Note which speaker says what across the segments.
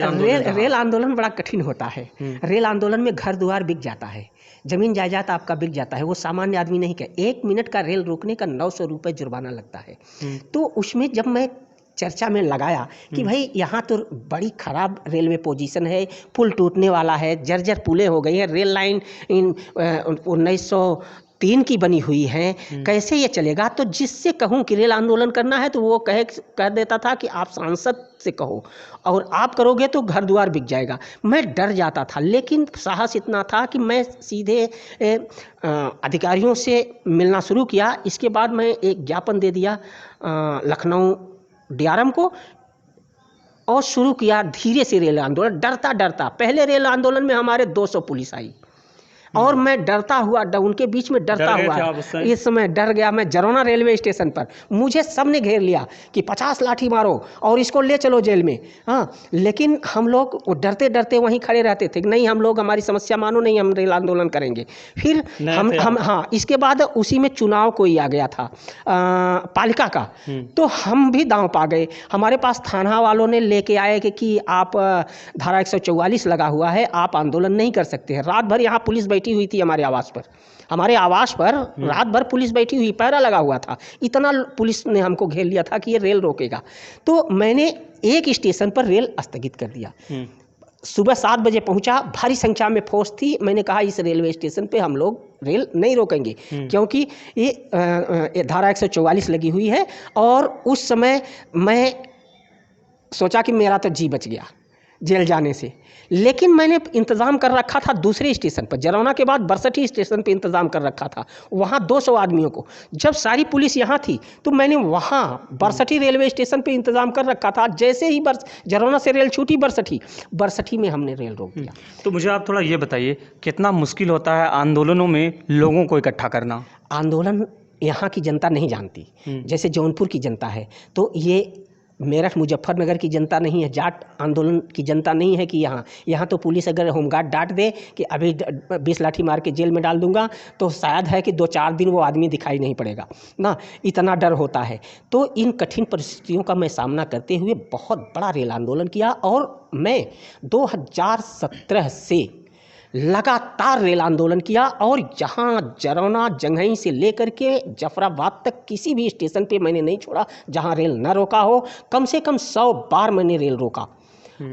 Speaker 1: Rail
Speaker 2: आंदोलन
Speaker 1: rail
Speaker 2: रहा।
Speaker 1: आंदोलन बड़ा कठिन होता है। रेल आंदोलन में घर द्वार बिक जाता है, जमीन जायदाद आपका बिक जाता है। वो सामान्य आदमी नहीं कह, 1 मिनट का रेल रोकने का 900 रुपये जुर्माना लगता है। तो उसमें जब मैं चर्चा में लगाया कि भाई यहाँ तो बड़ी खराब रेलवे पोजीशन है, पुल टूटने वाला है, जर्जर पुलें हो गई है, रेल लाइन 1903 की बनी हुई है, कैसे ये चलेगा। तो जिससे कहूँ कि रेल आंदोलन करना है तो वो कह देता था कि आप सांसद से कहो, और आप करोगे तो घर द्वार बिक जाएगा। मैं डर जाता था, लेकिन साहस इतना था कि मैं सीधे अधिकारियों से मिलना शुरू किया। इसके बाद मैं एक ज्ञापन दे दिया लखनऊ डीआरएम को, और शुरू किया धीरे से रेल आंदोलन, डरता डरता। पहले रेल आंदोलन में हमारे 200 पुलिस आई, और मैं डरता हुआ उनके बीच में डरता हुआ इस समय डर गया। मैं जरौना रेलवे स्टेशन पर, मुझे सबने घेर लिया कि 50 लाठी मारो और इसको ले चलो जेल में। हाँ, लेकिन हम लोग डरते डरते वहीं खड़े रहते थे। नहीं, हम लोग हमारी समस्या मानो, नहीं हम रेल आंदोलन करेंगे। फिर हम हाँ, इसके बाद उसी में चुनाव कोई आ गया था पालिका का, तो हम भी दांव पा गए। हमारे पास थाना वालों ने लेके आए कि आप धारा 144 लगा हुआ है, आप आंदोलन नहीं कर सकते हैं। रात भर यहाँ पुलिस बैठी हुई थी हमारे आवास पर रात भर पुलिस बैठी हुई, पहरा लगा हुआ था। इतना पुलिस ने हमको घेर लिया था कि ये रेल रोकेगा। तो मैंने एक स्टेशन पर रेल स्थगित कर दिया। सुबह 7 बजे पहुंचा, भारी संख्या में फोर्स थी। मैंने कहा इस रेलवे स्टेशन पे हम लोग रेल नहीं रोकेंगे, क्योंकि ये धारा 144 लगी हुई है। और उस समय मैं सोचा कि मेरा तो जी बच गया जेल जाने से, लेकिन मैंने इंतज़ाम कर रखा था दूसरे स्टेशन पर, जरौना के बाद बरसठी स्टेशन पे इंतज़ाम कर रखा था, वहाँ 200 आदमियों को। जब सारी पुलिस यहाँ थी तो मैंने वहाँ बरसठी रेलवे स्टेशन पे इंतज़ाम कर रखा था। जैसे ही जरौना से रेल छूटी बरसठी में हमने रेल रोक दिया।
Speaker 2: तो मुझे आप थोड़ा ये बताइए, कितना मुश्किल होता है आंदोलनों में लोगों को इकट्ठा करना?
Speaker 1: आंदोलन यहाँ की जनता नहीं जानती, जैसे जौनपुर की जनता है, तो ये मेरठ मुजफ्फरनगर की जनता नहीं है, जाट आंदोलन की जनता नहीं है कि यहाँ तो पुलिस अगर होमगार्ड डांट दे कि अभी 20 लाठी मार के जेल में डाल दूंगा, तो शायद है कि 2-4 दिन वो आदमी दिखाई नहीं पड़ेगा ना, इतना डर होता है। तो इन कठिन परिस्थितियों का मैं सामना करते हुए बहुत बड़ा रेल आंदोलन किया, और मैं 2017 से लगातार रेल आंदोलन किया। और जहाँ जरौना जंघई से लेकर के जफराबाद तक किसी भी स्टेशन पे मैंने नहीं छोड़ा जहाँ रेल न रोका हो। कम से कम 100 बार मैंने रेल रोका,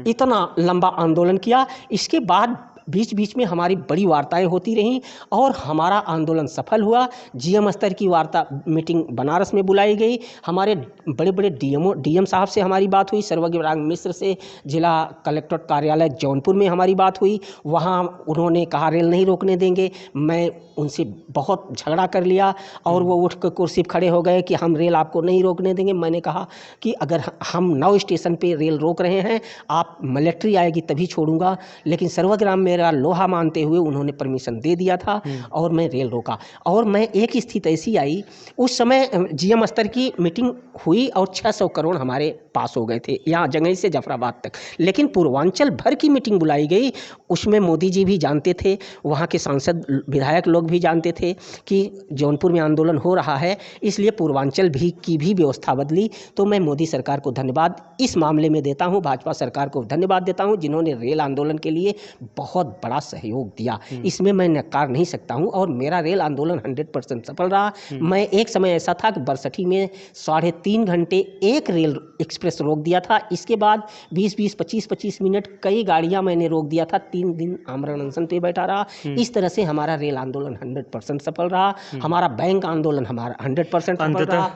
Speaker 1: इतना लंबा आंदोलन किया। इसके बाद बीच बीच में हमारी बड़ी वार्ताएं होती रहीं, और हमारा आंदोलन सफल हुआ। जीएम स्तर की वार्ता मीटिंग बनारस में बुलाई गई। हमारे बड़े बड़े डीएम साहब से हमारी बात हुई, सर्वज्ञ मिश्र से जिला कलेक्ट्रेट कार्यालय जौनपुर में हमारी बात हुई। वहाँ उन्होंने कहा रेल नहीं रोकने देंगे। मैं उनसे बहुत झगड़ा कर लिया, और वो उठ कर कुर्सी पर खड़े हो गए कि हम रेल आपको नहीं रोकने देंगे। मैंने कहा कि अगर हम 9 स्टेशन पे रेल रोक रहे हैं, आप मिलिट्री आएगी तभी छोड़ूंगा। लेकिन सर्वग्राम मेरा लोहा मानते हुए उन्होंने परमिशन दे दिया था, और मैं रेल रोका। और मैं एक स्थिति ऐसी आई, उस समय जीएम स्तर की मीटिंग हुई और 600 करोड़ हमारे पास हो गए थे यहाँ जंघई से जफराबाद तक। लेकिन पूर्वांचल भर की मीटिंग बुलाई गई, उसमें मोदी जी भी जानते थे, वहाँ के सांसद विधायक लोग भी जानते थे कि जौनपुर में आंदोलन हो रहा है, इसलिए पूर्वांचल की भी व्यवस्था बदली। तो मैं मोदी सरकार को धन्यवाद इस मामले में देता हूँ, भाजपा सरकार को धन्यवाद देता हूँ, जिन्होंने रेल आंदोलन के लिए बहुत बड़ा सहयोग दिया। इसमें मैं नकार नहीं सकता हूँ, और मेरा रेल आंदोलन 100% सफल रहा। मैं एक समय ऐसा था कि बरसठी में 3.5 घंटे एक रेल एक्सप्रेस रोक दिया था। इसके बाद 20-20, 25-25 मिनट कई गाड़ियां मैंने रोक दिया था। 3 दिन आमरण अनशन पे बैठा रहा। इस तरह से हमारा रेल आंदोलन 100% सफल रहा। हमारा बैंक आंदोलन हमारा 100% सफल रहा।